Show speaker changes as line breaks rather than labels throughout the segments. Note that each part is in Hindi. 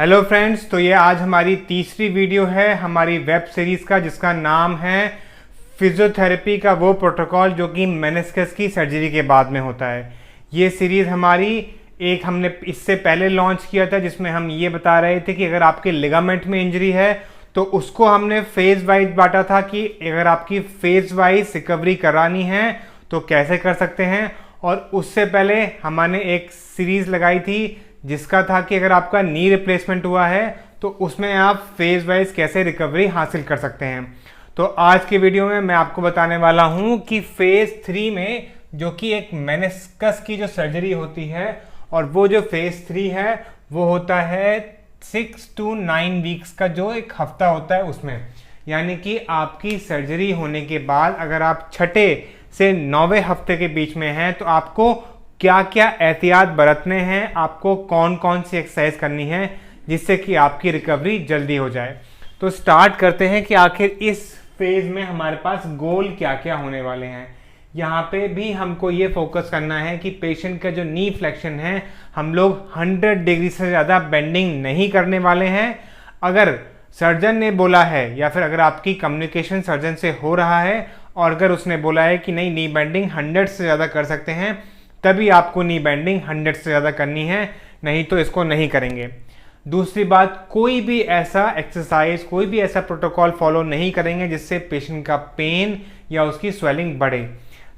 हेलो फ्रेंड्स, तो ये आज हमारी तीसरी वीडियो है हमारी वेब सीरीज़ का, जिसका नाम है फिजियोथेरेपी का वो प्रोटोकॉल जो कि मेनिस्कस की सर्जरी के बाद में होता है। ये सीरीज़ हमारी हमने इससे पहले लॉन्च किया था, जिसमें हम ये बता रहे थे कि अगर आपके लिगामेंट में इंजरी है तो उसको हमने फेज वाइज बांटा था कि अगर आपकी फेज वाइज रिकवरी करानी है तो कैसे कर सकते हैं। और उससे पहले हमने एक सीरीज़ लगाई थी जिसका था कि अगर आपका नी रिप्लेसमेंट हुआ है तो उसमें आप फेज वाइज कैसे रिकवरी हासिल कर सकते हैं। तो आज की वीडियो में मैं आपको बताने वाला हूं कि फेज 3 में, जो कि एक मेनिस्कस की जो सर्जरी होती है, और वो जो फेज 3 है वो होता है 6 to 9 वीक्स का, जो एक हफ्ता होता है उसमें। यानी कि आपकी सर्जरी होने के बाद अगर आप 6 से 9वें हफ्ते के बीच में हैं तो आपको क्या क्या एहतियात बरतने हैं, आपको कौन कौन सी एक्सरसाइज करनी है जिससे कि आपकी रिकवरी जल्दी हो जाए। तो स्टार्ट करते हैं कि आखिर इस फेज में हमारे पास गोल क्या क्या होने वाले हैं। यहाँ पे भी हमको ये फोकस करना है कि पेशेंट का जो नी फ्लेक्शन है हम लोग 100 डिग्री से ज़्यादा बेंडिंग नहीं करने वाले हैं। अगर सर्जन ने बोला है या फिर अगर आपकी कम्युनिकेशन सर्जन से हो रहा है और अगर उसने बोला है कि नहीं, नी बेंडिंग 100 से ज़्यादा कर सकते हैं, तभी आपको नी बेंडिंग 100 से ज़्यादा करनी है, नहीं तो इसको नहीं करेंगे। दूसरी बात, कोई भी ऐसा एक्सरसाइज, कोई भी ऐसा प्रोटोकॉल फॉलो नहीं करेंगे जिससे पेशेंट का पेन या उसकी स्वेलिंग बढ़े।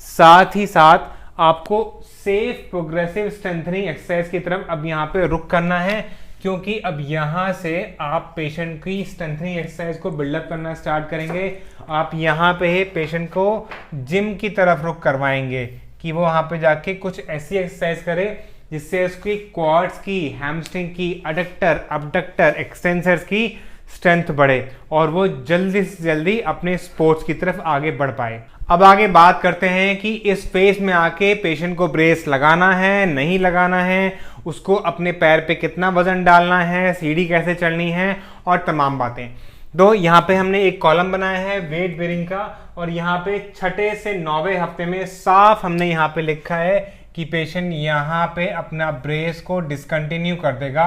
साथ ही साथ आपको सेफ प्रोग्रेसिव स्ट्रेंथनिंग एक्सरसाइज की तरफ अब यहाँ पे रुक करना है, क्योंकि अब यहाँ से आप पेशेंट की स्ट्रेंथनिंग एक्सरसाइज को बिल्डअप करना स्टार्ट करेंगे। आप यहाँ पे पेशेंट को जिम की तरफ रुक करवाएंगे कि वो वहाँ पे जाके कुछ ऐसी एक्सरसाइज करे जिससे उसकी क्वाड्स की, हैमस्ट्रिंग की, अडक्टर, अबडक्टर, एक्सटेंसर्स की स्ट्रेंथ बढ़े और वो जल्दी से जल्दी अपने स्पोर्ट्स की तरफ आगे बढ़ पाए। अब आगे बात करते हैं कि इस फेज में आके पेशेंट को ब्रेस लगाना है, नहीं लगाना है, उसको अपने पैर पे कितना वजन डालना है, सीढ़ी कैसे चलनी है और तमाम बातें। तो यहाँ पे हमने एक कॉलम बनाया है वेट बेरिंग का, और यहाँ पे 6 से 9वें हफ्ते में साफ हमने यहाँ पे लिखा है कि पेशेंट यहाँ पे अपना ब्रेस को डिसकंटिन्यू कर देगा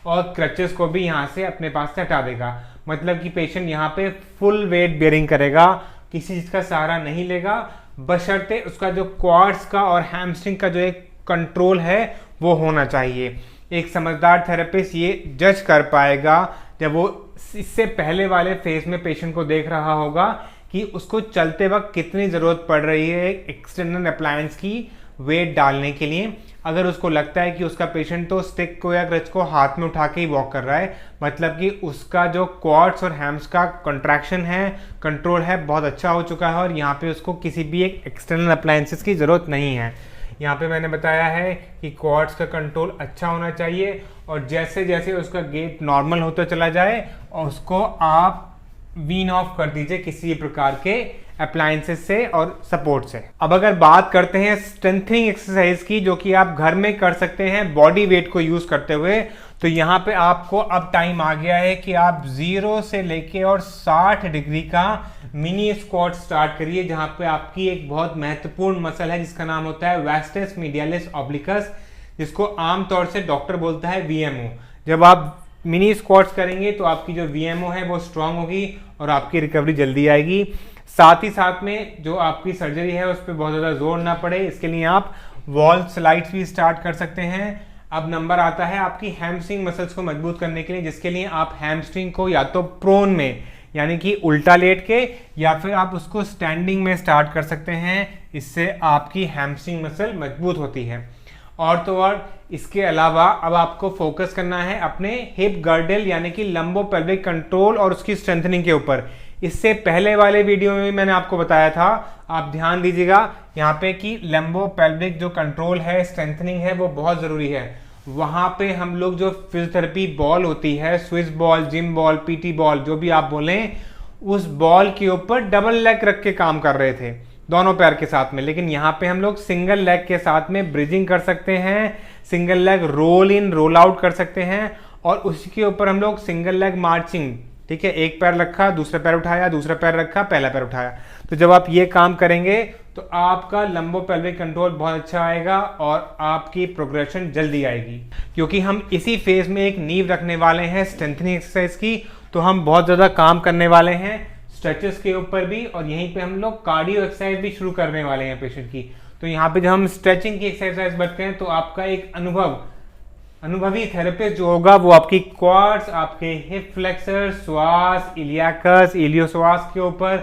और क्रचेस को भी यहाँ से अपने पास से हटा देगा। मतलब कि पेशेंट यहाँ पे फुल वेट बेरिंग करेगा, किसी चीज का सहारा नहीं लेगा, बशर्ते उसका जो क्वाड्स का और हैमस्ट्रिंग का जो एक कंट्रोल है वो होना चाहिए। एक समझदार थेरेपिस्ट ये जज कर पाएगा जब वो इससे पहले वाले फेज में पेशेंट को देख रहा होगा कि उसको चलते वक्त कितनी ज़रूरत पड़ रही है एक्सटर्नल अप्लायंस की वेट डालने के लिए। अगर उसको लगता है कि उसका पेशेंट तो स्टिक को या क्रच को हाथ में उठा के ही वॉक कर रहा है, मतलब कि उसका जो क्वाड्स और हैम्स का कंट्रैक्शन है, कंट्रोल है, बहुत अच्छा हो चुका है और यहाँ पे उसको किसी भी एक एक्सटर्नल अप्लायंसेस की ज़रूरत नहीं है। यहाँ पे मैंने बताया है कि क्वाड्स का कंट्रोल अच्छा होना चाहिए और जैसे जैसे उसका गेट नॉर्मल होता चला जाए और उसको आप वीन ऑफ कर दीजिए किसी प्रकार के अप्लायंसेस से और सपोर्ट से। अब अगर बात करते हैं स्ट्रेंथनिंग एक्सरसाइज की, जो कि आप घर में कर सकते हैं बॉडी वेट को यूज करते हुए, तो यहाँ पे आपको अब टाइम आ गया है कि आप 0 से लेके और 60 डिग्री का मिनी स्क्वाट स्टार्ट करिए, जहाँ पे आपकी एक बहुत महत्वपूर्ण मसल है जिसका नाम होता है वास्टस मीडियलिस ऑब्लिकस, जिसको आमतौर से डॉक्टर बोलता है वीएमओ। जब आप मिनी स्क्वाट्स करेंगे तो आपकी जो वीएमओ है वो स्ट्रांग होगी और आपकी रिकवरी जल्दी आएगी। साथ ही साथ में जो आपकी सर्जरी है उस पर बहुत ज़्यादा जोर ना पड़े, इसके लिए आप वॉल स्लाइड्स भी स्टार्ट कर सकते हैं। अब नंबर आता है आपकी हैमस्ट्रिंग मसल्स को मजबूत करने के लिए, जिसके लिए आप हैमस्ट्रिंग को या तो प्रोन में यानी कि उल्टा लेट के, या फिर आप उसको स्टैंडिंग में स्टार्ट कर सकते हैं। इससे आपकी हैमस्ट्रिंग मसल मजबूत होती है। और तो और इसके अलावा अब आपको फोकस करना है अपने हिप गर्डल यानी कि लंबो पेल्विक कंट्रोल और उसकी स्ट्रेंथनिंग के ऊपर। इससे पहले वाले वीडियो में भी मैंने आपको बताया था, आप ध्यान दीजिएगा यहाँ पे कि लंबो पेल्विक जो कंट्रोल है, स्ट्रेंथनिंग है, वो बहुत ज़रूरी है। वहाँ पे हम लोग जो फिजियोथेरेपी बॉल होती है, Swiss ball, gym ball, PT ball, जो भी आप बोलें, उस बॉल के ऊपर डबल लेग रख के काम कर रहे थे दोनों पैर के साथ में, लेकिन यहाँ पे हम लोग सिंगल लेग के साथ में ब्रिजिंग कर सकते हैं, single leg roll in roll out कर सकते हैं और उसी के ऊपर हम लोग सिंगल लेग मार्चिंग, ठीक है, एक पैर रखा, दूसरा पैर उठाया, दूसरा पैर रखा, पहला पैर उठाया। तो जब आप ये काम करेंगे तो आपका लंबो पेल्विक कंट्रोल बहुत अच्छा आएगा और आपकी प्रोग्रेशन जल्दी आएगी। क्योंकि हम इसी फेज में एक नींव रखने वाले हैं स्ट्रेंथनिंग एक्सरसाइज की, तो हम बहुत ज़्यादा काम करने वाले हैं स्ट्रेचेस के ऊपर भी, और यहीं पे हम लोग कार्डियो एक्सरसाइज भी शुरू करने वाले हैं पेशेंट की। तो यहाँ पे जब हम स्ट्रेचिंग की एक्सरसाइज बढ़ते हैं तो आपका एक अनुभवी थेरेपिस्ट जो होगा वो आपकी क्वाड्स, आपके हिप फ्लेक्सर, श्वास, इलियाकस, इलियोश्वास के ऊपर,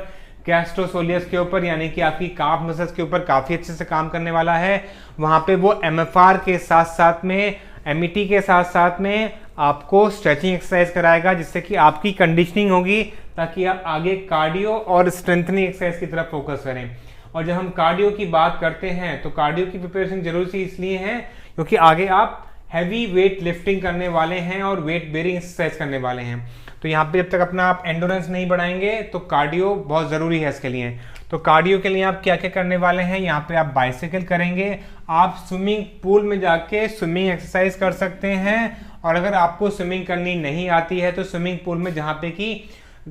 गैस्ट्रोसोलियस के ऊपर यानी कि आपकी काफ मसल्स के ऊपर काफ़ी अच्छे से काम करने वाला है। वहाँ पे वो MFR के साथ साथ में, MET के साथ साथ में आपको स्ट्रेचिंग एक्सरसाइज कराएगा, जिससे कि आपकी कंडीशनिंग होगी ताकि आप आगे कार्डियो और स्ट्रेंथनिंग एक्सरसाइज की तरफ फोकस करें। और जब हम कार्डियो की बात करते हैं तो कार्डियो की प्रिपरेशन जरूरी सी इसलिए है क्योंकि आगे आप हैवी वेट लिफ्टिंग करने वाले हैं और वेट बेरिंग एक्सरसाइज करने वाले हैं। तो यहाँ पे जब तक अपना आप एंडोरेंस नहीं बढ़ाएंगे तो कार्डियो बहुत ज़रूरी है इसके लिए। तो कार्डियो के लिए आप क्या क्या करने वाले हैं, यहाँ पे आप बाइसाइकिल करेंगे, आप स्विमिंग पूल में जाके स्विमिंग एक्सरसाइज कर सकते हैं, और अगर आपको स्विमिंग करनी नहीं आती है तो स्विमिंग पूल में जहाँ पे कि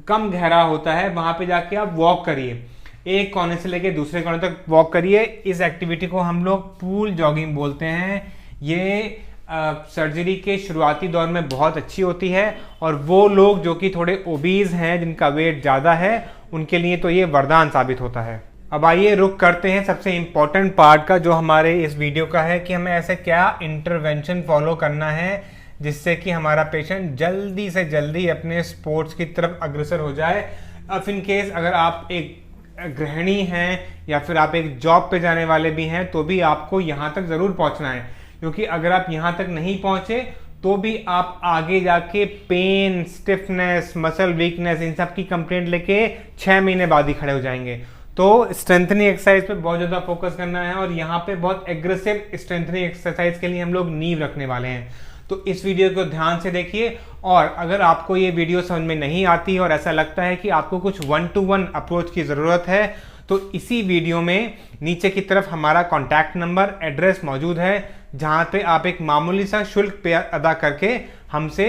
कम गहरा होता है वहाँ पे जाके आप वॉक करिए, एक कोने से लेके दूसरे कोने तक वॉक करिए। इस एक्टिविटी को हम लोग पूल जॉगिंग बोलते हैं। ये सर्जरी के शुरुआती दौर में बहुत अच्छी होती है, और वो लोग जो कि थोड़े ओबीज हैं, जिनका वेट ज़्यादा है, उनके लिए तो ये वरदान साबित होता है। अब आइए रुक करते हैं सबसे इम्पोर्टेंट पार्ट का जो हमारे इस वीडियो का है कि हमें ऐसे क्या इंटरवेंशन फॉलो करना है जिससे कि हमारा पेशेंट जल्दी से जल्दी अपने स्पोर्ट्स की तरफ अग्रसर हो जाए। अब इन केस अगर आप एक गृहिणी हैं या फिर आप एक जॉब पे जाने वाले भी हैं तो भी आपको यहाँ तक ज़रूर पहुँचना है, क्योंकि अगर आप यहाँ तक नहीं पहुँचे तो भी आप आगे जाके पेन, स्टिफनेस, मसल वीकनेस, इन सब की कंप्लेंट लेके 6 महीने बाद ही खड़े हो जाएंगे। तो स्ट्रेंथनिंग एक्सरसाइज पे बहुत ज़्यादा फोकस करना है, और यहाँ पे बहुत एग्रेसिव स्ट्रेंथनिंग एक्सरसाइज के लिए हम लोग नींव रखने वाले हैं। तो इस वीडियो को ध्यान से देखिए, और अगर आपको ये वीडियो समझ में नहीं आती और ऐसा लगता है कि आपको कुछ 1-to-1 अप्रोच की ज़रूरत है तो इसी वीडियो में नीचे की तरफ हमारा कॉन्टैक्ट नंबर, एड्रेस मौजूद है, जहाँ पे आप एक मामूली सा शुल्क पे अदा करके हमसे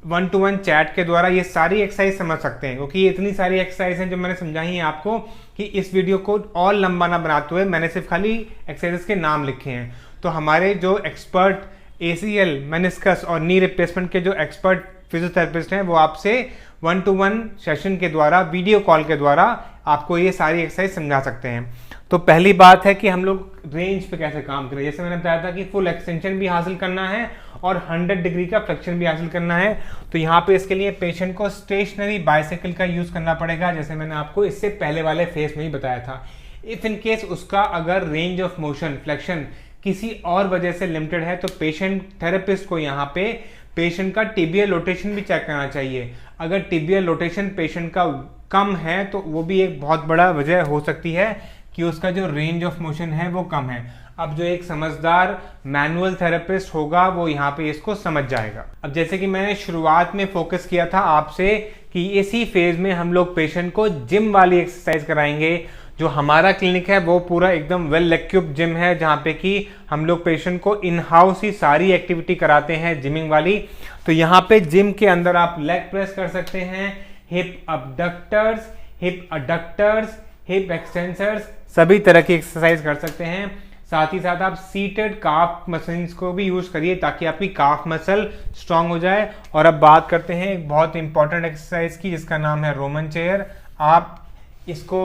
1-to-1 चैट के द्वारा ये सारी एक्सरसाइज समझ सकते हैं। क्योंकि ये इतनी सारी एक्सरसाइज हैं जो मैंने समझाई हैं आपको कि इस वीडियो को और लंबा ना बनाते हुए मैंने सिर्फ खाली एक्सरसाइज के नाम लिखे हैं। तो हमारे जो एक्सपर्ट ACL, मेनिस्कस और नी रिप्लेसमेंट के जो एक्सपर्ट फिजियोथेरेपिस्ट हैं वो आपसे 1-to-1 सेशन के द्वारा, वीडियो कॉल के द्वारा आपको ये सारी एक्सरसाइज समझा सकते हैं। तो पहली बात है कि हम लोग रेंज पे कैसे काम करें। जैसे मैंने बताया था कि फुल एक्सटेंशन भी हासिल करना है और 100 डिग्री का फ्लेक्शन भी हासिल करना है। तो यहाँ पे इसके लिए पेशेंट को स्टेशनरी बाइसाइकिल का यूज करना पड़ेगा, जैसे मैंने आपको इससे पहले वाले फेस में ही बताया था। इफ इन केस उसका अगर रेंज ऑफ मोशन, फ्लेक्शन किसी और वजह से लिमिटेड है तो पेशेंट थेरेपिस्ट को यहाँ पे पेशेंट का टिबियल रोटेशन भी चेक करना चाहिए। अगर टिबियल रोटेशन पेशेंट का कम है तो वो भी एक बहुत बड़ा वजह हो सकती है कि उसका जो रेंज ऑफ मोशन है वो कम है। अब जो एक समझदार मैनुअल थेरेपिस्ट होगा वो यहाँ पे इसको समझ जाएगा। अब जैसे कि मैंने शुरुआत में फोकस किया था आपसे कि इसी फेज में हम लोग पेशेंट को जिम वाली एक्सरसाइज कराएंगे। जो हमारा क्लिनिक है वो पूरा एकदम वेल इक्विप्ड जिम है, जहाँ पे कि हम लोग पेशेंट को इन हाउस ही सारी एक्टिविटी कराते हैं जिमिंग वाली। तो यहाँ पे जिम के अंदर आप लेग प्रेस कर सकते हैं, hip abductors, hip adductors, hip extensors, सभी तरह की एक्सरसाइज कर सकते हैं। साथ ही साथ आप सीटेड काफ मसल्स को भी यूज करिए ताकि आपकी काफ मसल स्ट्रांग हो जाए। और अब बात करते हैं एक बहुत इंपॉर्टेंट एक्सरसाइज की जिसका नाम है रोमन चेयर। आप इसको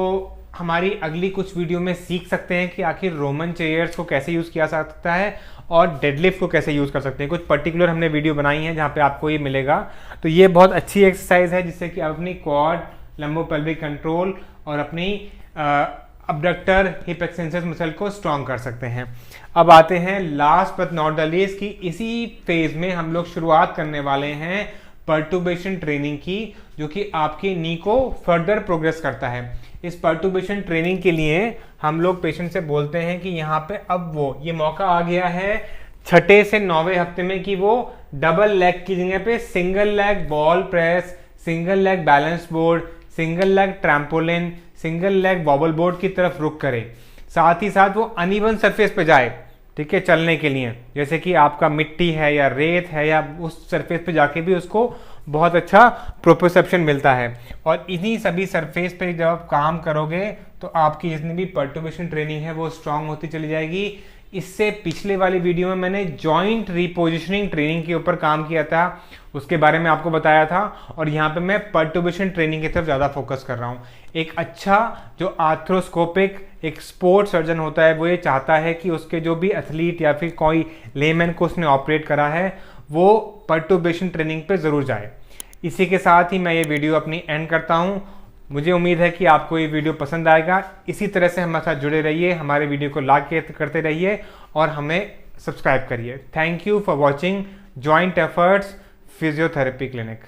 हमारी अगली कुछ वीडियो में सीख सकते हैं कि आखिर रोमन चेयर्स को कैसे यूज़ किया जा सकता है और डेडलिफ्ट को कैसे यूज़ कर सकते हैं। कुछ पर्टिकुलर हमने वीडियो बनाई है जहाँ पे आपको ये मिलेगा। तो ये बहुत अच्छी एक्सरसाइज है जिससे कि आप अपनी क्वाड, लंबोपेल्विक कंट्रोल और अपनी अबडक्टर, हिप एक्सटेंसर मसल को स्ट्रॉन्ग कर सकते हैं। अब आते हैं last but not the least कि इसी फेज में हम लोग शुरुआत करने वाले हैं पर्टुर्बेशन ट्रेनिंग की, जो कि आपकी नी को फर्दर प्रोग्रेस करता है। इस पर्टुर्बेशन ट्रेनिंग के लिए हम लोग पेशेंट से बोलते हैं कि यहाँ पे अब वो ये मौका आ गया है 6 से 9वें हफ्ते में कि वो डबल लेग की जगह पे single leg ball press, single leg balance board, single leg trampoline, single leg wobble board की तरफ रुक करे। साथ ही साथ वो अनइवन सरफेस पे जाए, ठीक है, चलने के लिए। जैसे कि आपका मिट्टी है या रेत है या उस सरफेस पे जाके भी उसको बहुत अच्छा प्रोप्रोसेप्शन मिलता है। और इन्हीं सभी सरफेस पे जब आप काम करोगे तो आपकी जितनी भी पर्टुर्बेशन ट्रेनिंग है वो स्ट्रांग होती चली जाएगी। इससे पिछले वाली वीडियो में मैंने जॉइंट रिपोजिशनिंग ट्रेनिंग के ऊपर काम किया था, उसके बारे में आपको बताया था, और यहाँ पे मैं पर्टुर्बेशन ट्रेनिंग की तरफ ज़्यादा फोकस कर रहा हूँ। एक अच्छा जो आर्थ्रोस्कोपिक एक स्पोर्ट्स सर्जन होता है वो ये चाहता है कि उसके जो भी एथलीट या फिर कोई लेमैन को उसने ऑपरेट करा है वो पर्टुर्बेशन ट्रेनिंग पे ज़रूर जाए। इसी के साथ ही मैं ये वीडियो अपनी एंड करता हूँ। मुझे उम्मीद है कि आपको ये वीडियो पसंद आएगा। इसी तरह से हमारे साथ जुड़े रहिए, हमारे वीडियो को लाइक करते रहिए और हमें सब्सक्राइब करिए। Thank you for watching joint efforts physiotherapy clinic.